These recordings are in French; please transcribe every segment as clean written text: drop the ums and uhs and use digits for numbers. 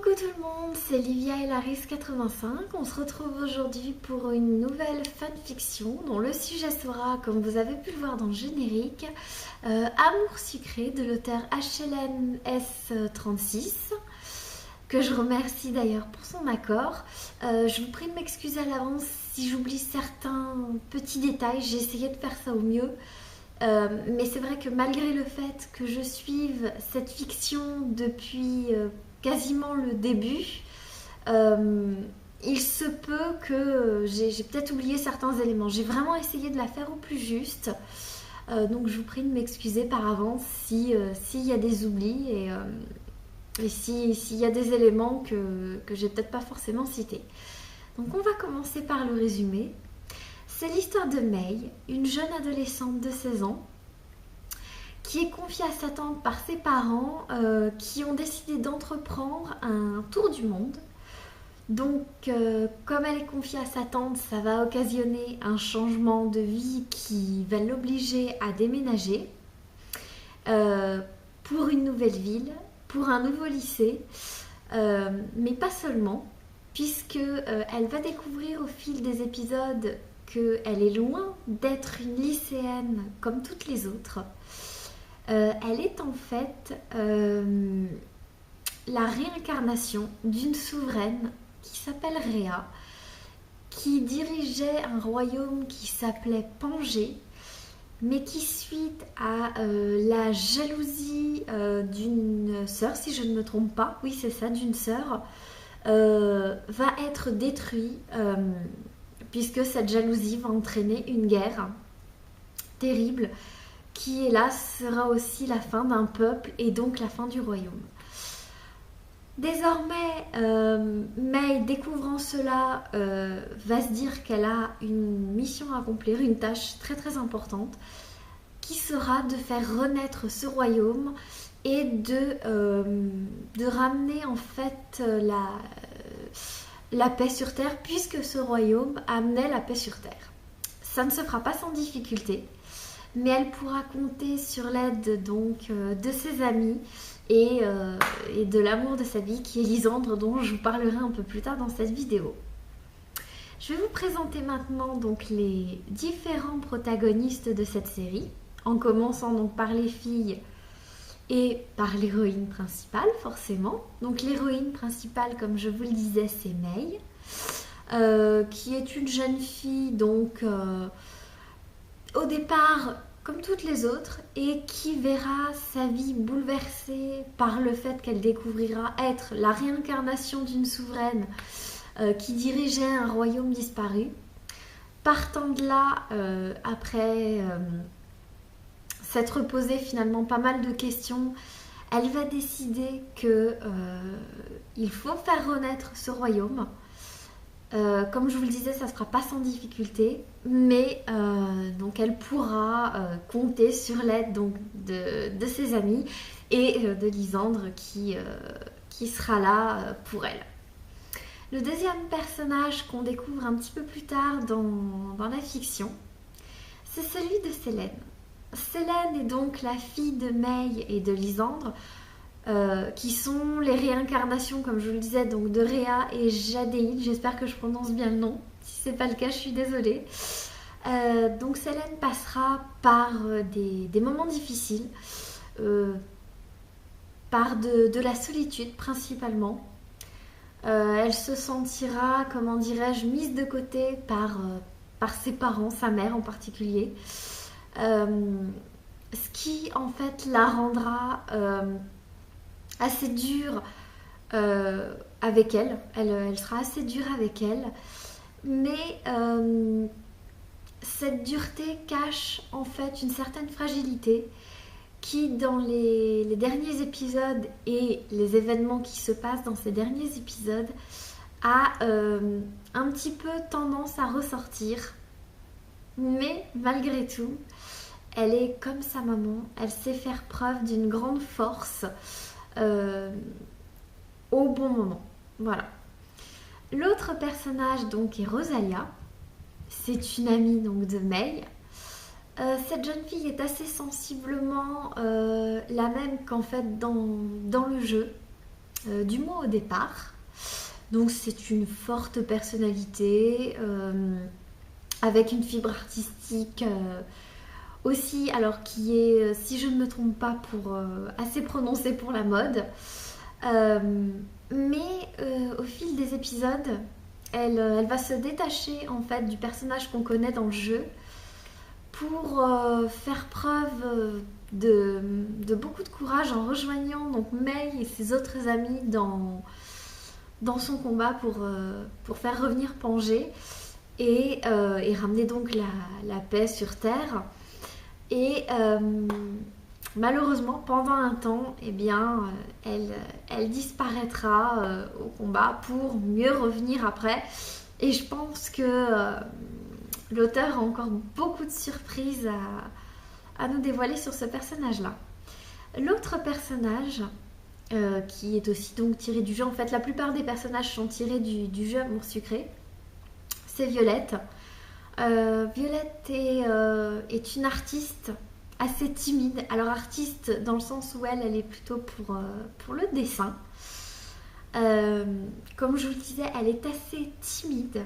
Coucou tout le monde, c'est Livia et Laris85. On se retrouve aujourd'hui pour une nouvelle fanfiction dont le sujet sera, comme vous avez pu le voir dans le générique, Amour sucré de l'auteur HLNS36, que je remercie d'ailleurs pour son accord. Je vous prie de m'excuser à l'avance si j'oublie certains petits détails, j'ai essayé de faire ça au mieux. Mais c'est vrai que malgré le fait que je suive cette fiction depuis quasiment le début, il se peut que j'ai peut-être oublié certains éléments. J'ai vraiment essayé de la faire au plus juste. Donc je vous prie de m'excuser par avance s'il y a des oublis et s'il y a des éléments que j'ai peut-être pas forcément cités. Donc on va commencer par le résumé. C'est l'histoire de May, une jeune adolescente de 16 ans, qui est confiée à sa tante par ses parents qui ont décidé d'entreprendre un tour du monde. Donc, comme elle est confiée à sa tante, ça va occasionner un changement de vie qui va l'obliger à déménager pour une nouvelle ville, pour un nouveau lycée, mais pas seulement, puisque elle va découvrir au fil des épisodes qu'elle est loin d'être une lycéenne comme toutes les autres. Elle est en fait la réincarnation d'une souveraine qui s'appelle Rhea, qui dirigeait un royaume qui s'appelait Pangée, mais qui, suite à la jalousie d'une sœur, si je ne me trompe pas, oui c'est ça, d'une sœur, va être détruit, puisque cette jalousie va entraîner une guerre terrible qui, hélas, sera aussi la fin d'un peuple et donc la fin du royaume. Désormais, May, découvrant cela, va se dire qu'elle a une mission à accomplir, une tâche très très importante, qui sera de faire renaître ce royaume et de ramener en fait la paix sur Terre, puisque ce royaume amenait la paix sur Terre. Ça ne se fera pas sans difficulté, mais elle pourra compter sur l'aide donc de ses amis et de l'amour de sa vie, qui est Lysandre, dont je vous parlerai un peu plus tard dans cette vidéo. Je vais vous présenter maintenant donc les différents protagonistes de cette série, en commençant donc par les filles et par l'héroïne principale, forcément. Donc l'héroïne principale, comme je vous le disais, c'est May, qui est une jeune fille, donc au départ comme toutes les autres, et qui verra sa vie bouleversée par le fait qu'elle découvrira être la réincarnation d'une souveraine qui dirigeait un royaume disparu. Partant de là, après s'être posé finalement pas mal de questions, elle va décider qu'il faut faire renaître ce royaume. Comme je vous le disais, ça ne se fera pas sans difficulté, mais donc elle pourra compter sur l'aide donc de ses amis et de Lysandre qui sera là pour elle. Le deuxième personnage qu'on découvre un petit peu plus tard dans la fiction, c'est celui de Célène. Célène est donc la fille de May et de Lysandre, qui sont les réincarnations, comme je vous le disais, donc de Rhea et Jadéine. J'espère que je prononce bien le nom. Si ce n'est pas le cas, je suis désolée. Donc Célène passera par des moments difficiles, par de la solitude principalement. Elle se sentira, comment dirais-je, mise de côté par ses parents, sa mère en particulier. Ce qui en fait la rendra assez dure avec elle. Elle sera assez dure avec elle, mais cette dureté cache en fait une certaine fragilité qui, dans les derniers épisodes et les événements qui se passent dans ces derniers épisodes, a un petit peu tendance à ressortir. Mais malgré tout, elle est comme sa maman, elle sait faire preuve d'une grande force au bon moment. Voilà. L'autre personnage donc est Rosalia. C'est une amie donc de May. Cette jeune fille est assez sensiblement la même qu'en fait dans le jeu. du moins au départ. Donc c'est une forte personnalité, avec une fibre artistique aussi, alors qui est, si je ne me trompe pas, assez prononcée pour la mode. Mais au fil des épisodes, elle va se détacher en fait du personnage qu'on connaît dans le jeu pour faire preuve de beaucoup de courage en rejoignant donc Mei et ses autres amis dans son combat pour faire revenir Pangée et ramener donc la paix sur Terre. Et malheureusement, pendant un temps, eh bien, elle disparaîtra au combat pour mieux revenir après. Et je pense que l'auteur a encore beaucoup de surprises à nous dévoiler sur ce personnage-là. L'autre personnage, qui est aussi donc tiré du jeu, en fait la plupart des personnages sont tirés du jeu Amour Sucré, c'est Violette. Violette est une artiste assez timide. Alors artiste dans le sens où elle est plutôt pour le dessin. Comme je vous le disais, elle est assez timide.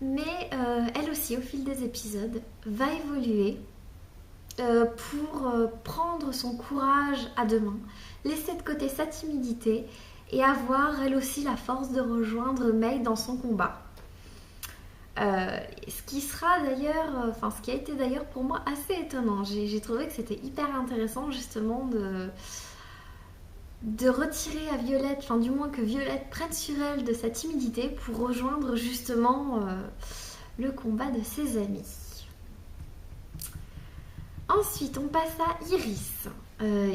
Mais elle aussi, au fil des épisodes, va évoluer pour prendre son courage à deux mains, laisser de côté sa timidité et avoir elle aussi la force de rejoindre Mei dans son combat. Ce qui a été d'ailleurs pour moi assez étonnant. J'ai trouvé que c'était hyper intéressant justement de retirer à Violette, enfin du moins que Violette prenne sur elle de sa timidité pour rejoindre justement le combat de ses amis. Ensuite, on passe à Iris.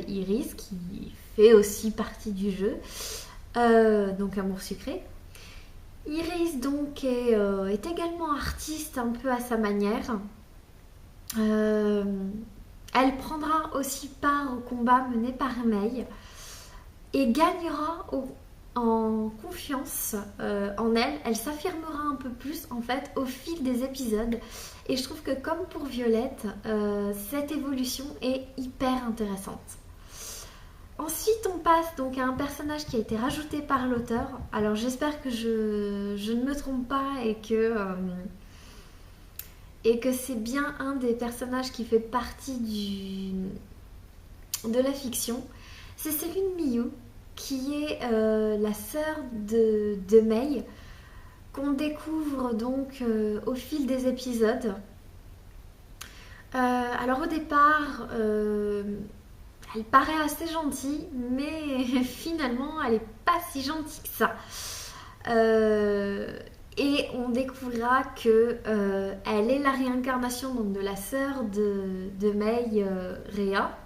Iris qui fait aussi partie du jeu, donc Amour Sucré. Iris donc est également artiste un peu à sa manière. Elle prendra aussi part au combat mené par Mei et gagnera en confiance en elle. Elle s'affirmera un peu plus en fait au fil des épisodes. Et je trouve que comme pour Violette, cette évolution est hyper intéressante. Ensuite, on passe donc à un personnage qui a été rajouté par l'auteur. Alors, j'espère que je ne me trompe pas et que c'est bien un des personnages qui fait partie de la fiction. C'est Céline Miyu, qui est la sœur de Mei, qu'on découvre donc au fil des épisodes. Alors, au départ... elle paraît assez gentille, mais finalement, elle n'est pas si gentille que ça. Et on découvrira qu'elle est la réincarnation donc, de la sœur de Mei, Réa.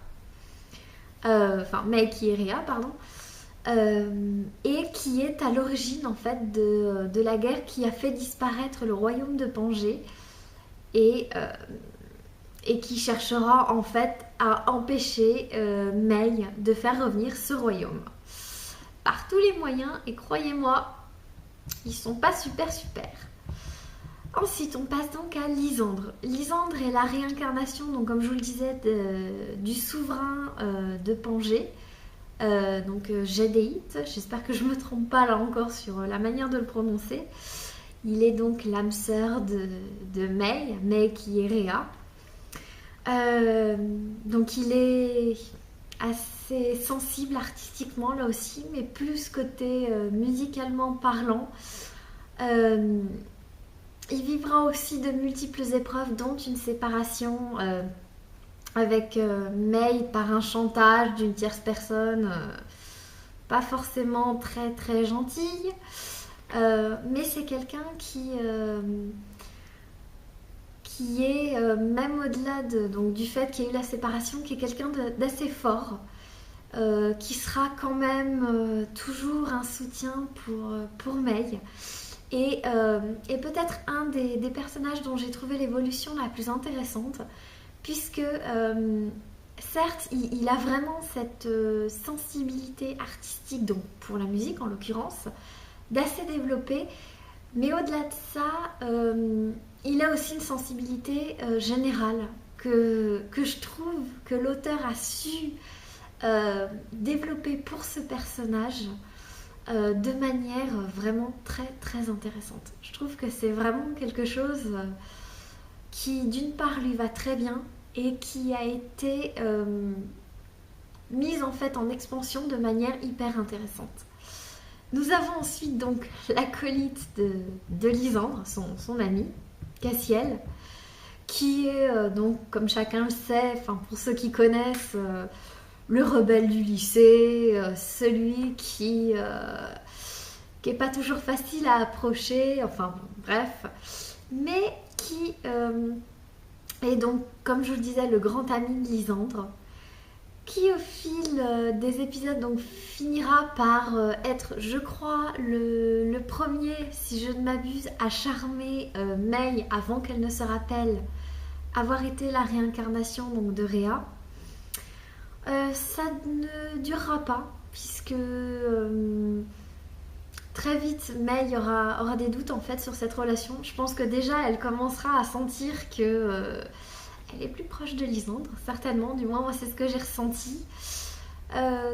Enfin, Mei qui est Réa, pardon. Et qui est à l'origine, en fait, de la guerre qui a fait disparaître le royaume de Pangée. Et qui cherchera en fait à empêcher Mei de faire revenir ce royaume par tous les moyens, et croyez-moi, ils sont pas super. Ensuite, on passe donc à Lysandre. Lysandre est la réincarnation, donc comme je vous le disais, du souverain de Pangée, donc Gédéite. J'espère que je me trompe pas là encore sur la manière de le prononcer. Il est donc l'âme sœur de Mei qui est Réa. Donc il est assez sensible artistiquement là aussi, mais plus côté musicalement parlant. Il vivra aussi de multiples épreuves, dont une séparation avec Mei par un chantage d'une tierce personne, pas forcément très très gentille, mais c'est quelqu'un qui est, même au-delà du fait qu'il y ait eu la séparation, qui est quelqu'un d'assez fort, qui sera quand même toujours un soutien pour Mei. Et peut-être un des personnages dont j'ai trouvé l'évolution la plus intéressante, puisque certes, il a vraiment cette sensibilité artistique, donc pour la musique en l'occurrence, d'assez développée, mais au-delà de ça, il a aussi une sensibilité générale que je trouve que l'auteur a su développé pour ce personnage de manière vraiment très très intéressante. Je trouve que c'est vraiment quelque chose qui d'une part lui va très bien et qui a été mise en fait en expansion de manière hyper intéressante. Nous avons ensuite donc l'acolyte de Lysandre, son ami, Cassiel, qui est donc, comme chacun le sait, enfin pour ceux qui connaissent, le rebelle du lycée, celui qui est pas toujours facile à approcher, enfin bref, mais qui est donc, comme je vous le disais, le grand ami de Lysandre, qui au fil des épisodes donc finira par être, je crois, le premier, si je ne m'abuse, à charmer May avant qu'elle ne se rappelle avoir été la réincarnation donc, de Rhea. Ça ne durera pas, puisque très vite May aura des doutes en fait sur cette relation. Je pense que déjà elle commencera à sentir que elle est plus proche de Lysandre, certainement, du moins moi c'est ce que j'ai ressenti.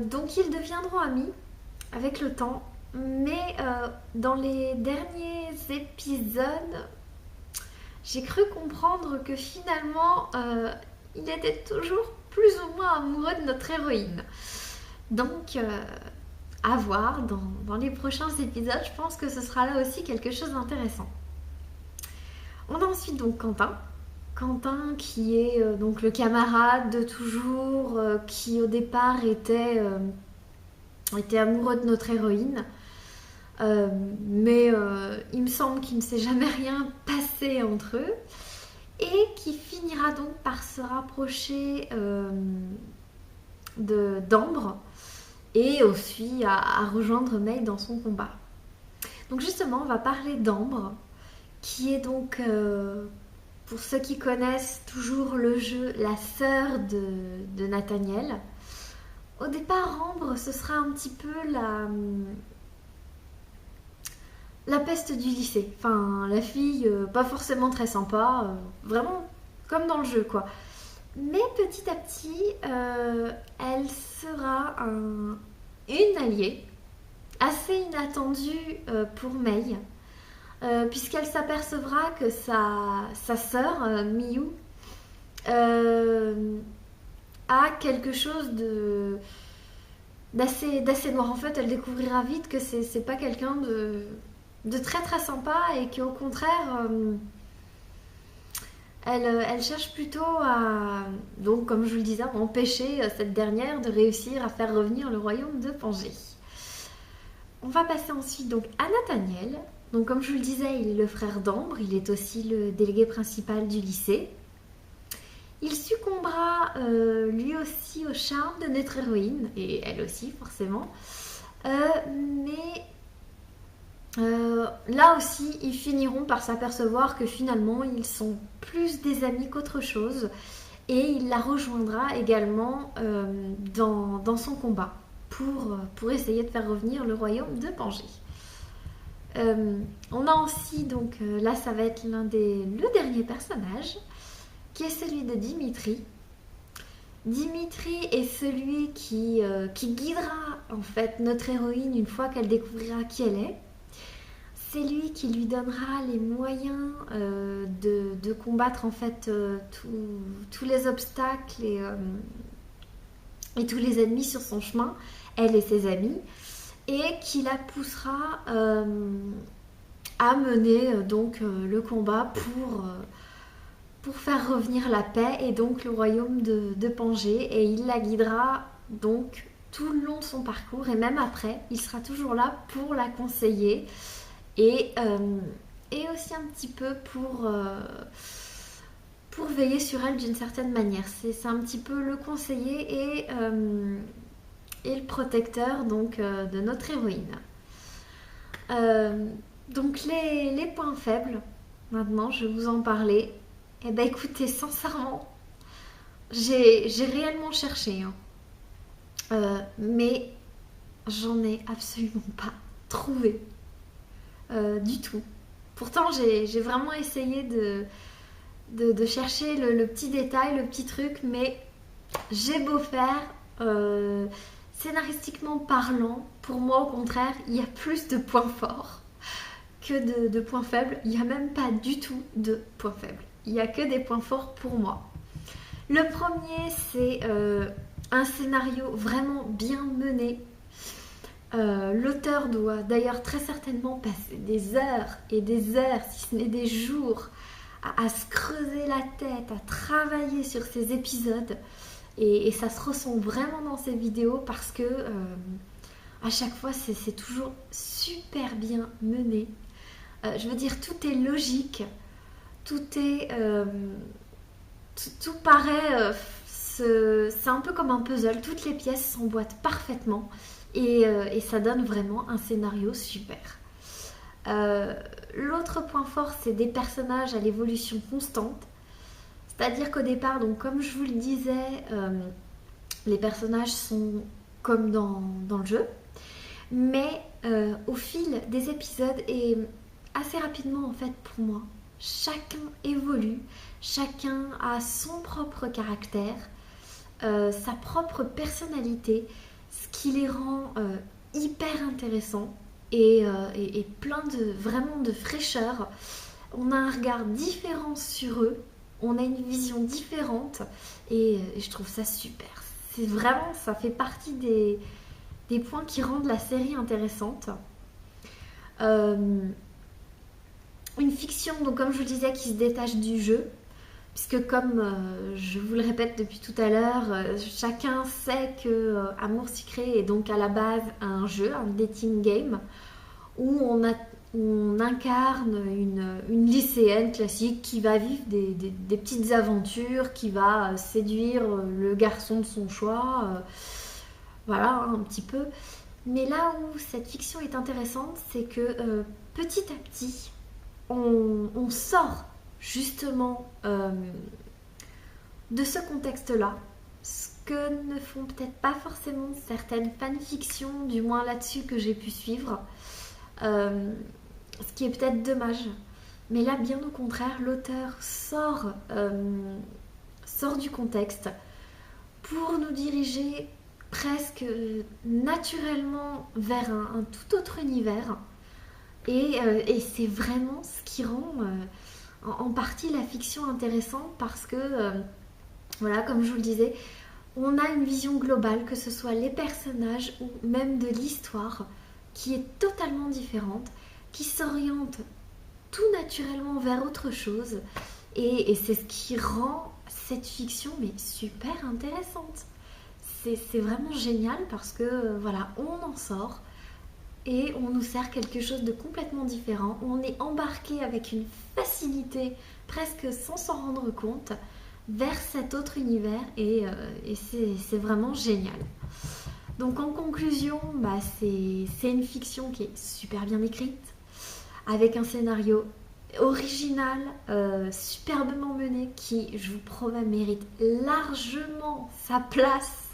Donc ils deviendront amis avec le temps, mais dans les derniers épisodes, j'ai cru comprendre que finalement il était toujours plus ou moins amoureux de notre héroïne. Donc à voir dans les prochains épisodes, je pense que ce sera là aussi quelque chose d'intéressant. On a ensuite donc Quentin qui est donc le camarade de toujours, qui au départ était amoureux de notre héroïne, mais il me semble qu'il ne s'est jamais rien passé entre eux, et qui finira donc par se rapprocher d'Ambre et aussi à rejoindre May dans son combat. Donc justement, on va parler d'Ambre, qui est donc, pour ceux qui connaissent toujours le jeu, la sœur de Nathaniel. Au départ, Ambre, ce sera un petit peu la peste du lycée. Enfin, la fille pas forcément très sympa, vraiment comme dans le jeu, quoi. Mais petit à petit, elle sera une alliée assez inattendue pour May, puisqu'elle s'apercevra que sa sœur, Miyu, a quelque chose d'assez noir. En fait, elle découvrira vite que c'est pas quelqu'un de très très sympa, et qu'au contraire, elle cherche plutôt à, donc comme je vous le disais, à empêcher cette dernière de réussir à faire revenir le royaume de Pangée. On va passer ensuite donc à Nathaniel. Donc comme je vous le disais, il est le frère d'Ambre, il est aussi le délégué principal du lycée. Il succombera lui aussi au charme de notre héroïne, et elle aussi forcément. Mais là aussi, ils finiront par s'apercevoir que finalement, ils sont plus des amis qu'autre chose, et il la rejoindra également dans son combat pour essayer de faire revenir le royaume de Pangée. On a aussi, donc là ça va être le dernier personnage, qui est celui de Dimitri. Dimitri est celui qui guidera en fait notre héroïne une fois qu'elle découvrira qui elle est. C'est lui qui lui donnera les moyens de combattre en fait tous les obstacles et tous les ennemis sur son chemin, elle et ses amis, et qui la poussera à mener donc le combat pour faire revenir la paix et donc le royaume de Pangée, et il la guidera donc tout le long de son parcours, et même après, il sera toujours là pour la conseiller et aussi un petit peu pour veiller sur elle d'une certaine manière. C'est un petit peu le conseiller et le protecteur donc, de notre héroïne. Donc les points faibles, maintenant je vais vous en parler. Eh bien écoutez, sincèrement, j'ai réellement cherché, mais j'en ai absolument pas trouvé du tout. Pourtant j'ai vraiment essayé de chercher le petit détail, le petit truc, mais j'ai beau faire, Scénaristiquement parlant, pour moi au contraire, il y a plus de points forts que de points faibles. Il n'y a même pas du tout de points faibles. Il n'y a que des points forts pour moi. Le premier, c'est un scénario vraiment bien mené. L'auteur doit d'ailleurs très certainement passer des heures et des heures, si ce n'est des jours, à se creuser la tête, à travailler sur ces épisodes. Et ça se ressent vraiment dans ces vidéos parce que à chaque fois, c'est toujours super bien mené. Je veux dire, tout est logique, tout est... tout paraît... c'est un peu comme un puzzle, toutes les pièces s'emboîtent parfaitement et ça donne vraiment un scénario super. L'autre point fort, c'est des personnages à l'évolution constante. C'est-à-dire qu'au départ, donc, comme je vous le disais, les personnages sont comme dans le jeu. Mais au fil des épisodes et assez rapidement en fait pour moi, chacun évolue, chacun a son propre caractère, sa propre personnalité, ce qui les rend hyper intéressants et plein vraiment de fraîcheur. On a un regard différent sur eux, on a une vision différente et je trouve ça super. C'est vraiment, ça fait partie des points qui rendent la série intéressante. Une fiction, donc comme je vous le disais, qui se détache du jeu, puisque comme je vous le répète depuis tout à l'heure, chacun sait que Amour Sucré est donc à la base un jeu, un dating game, où on incarne une lycéenne classique qui va vivre des petites aventures, qui va séduire le garçon de son choix. Voilà, un petit peu. Mais là où cette fiction est intéressante, c'est que petit à petit, on sort justement de ce contexte-là, ce que ne font peut-être pas forcément certaines fanfictions, du moins là-dessus que j'ai pu suivre, ce qui est peut-être dommage. Mais là, bien au contraire, l'auteur sort du contexte pour nous diriger presque naturellement vers un tout autre univers et c'est vraiment ce qui rend en partie la fiction intéressante parce que voilà, comme je vous le disais, on a une vision globale, que ce soit les personnages ou même de l'histoire qui est totalement différente, qui s'oriente tout naturellement vers autre chose et c'est ce qui rend cette fiction mais super intéressante. C'est vraiment génial parce que voilà, on en sort et on nous sert quelque chose de complètement différent. On est embarqué avec une facilité, presque sans s'en rendre compte, vers cet autre univers et c'est vraiment génial. Donc en conclusion, c'est une fiction qui est super bien écrite, avec un scénario original, superbement mené, qui, je vous promets, mérite largement sa place.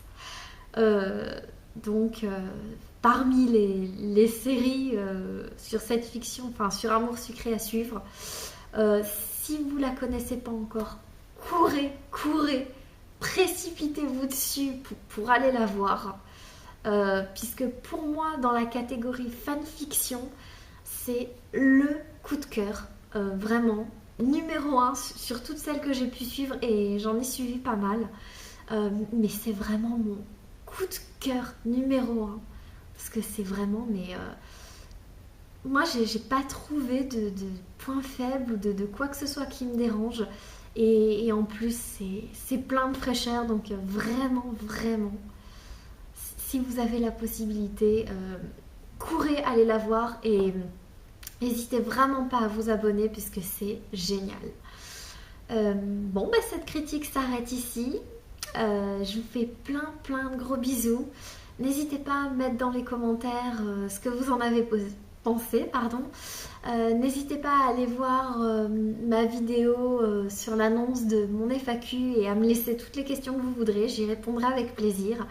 Parmi les séries sur cette fiction, enfin sur Amour Sucré à suivre, si vous la connaissez pas encore, courez, précipitez-vous dessus pour aller la voir, puisque pour moi dans la catégorie fanfiction, c'est le coup de cœur, vraiment numéro 1 sur toutes celles que j'ai pu suivre et j'en ai suivi pas mal, mais c'est vraiment mon coup de cœur numéro 1 parce que c'est vraiment moi j'ai pas trouvé de point faible ou de quoi que ce soit qui me dérange et en plus c'est plein de fraîcheur, donc vraiment si vous avez la possibilité, courez aller la voir et n'hésitez vraiment pas à vous abonner puisque c'est génial. Cette critique s'arrête ici. Je vous fais plein de gros bisous. N'hésitez pas à mettre dans les commentaires ce que vous en avez pensé. N'hésitez pas à aller voir ma vidéo sur l'annonce de mon FAQ et à me laisser toutes les questions que vous voudrez. J'y répondrai avec plaisir.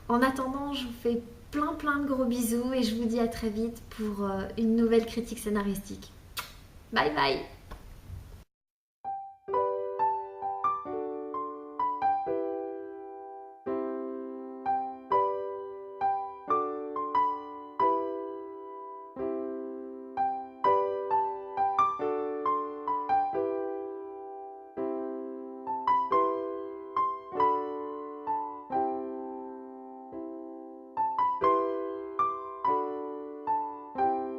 En attendant, je vous fais plein de gros bisous et je vous dis à très vite pour une nouvelle critique scénaristique. Bye bye!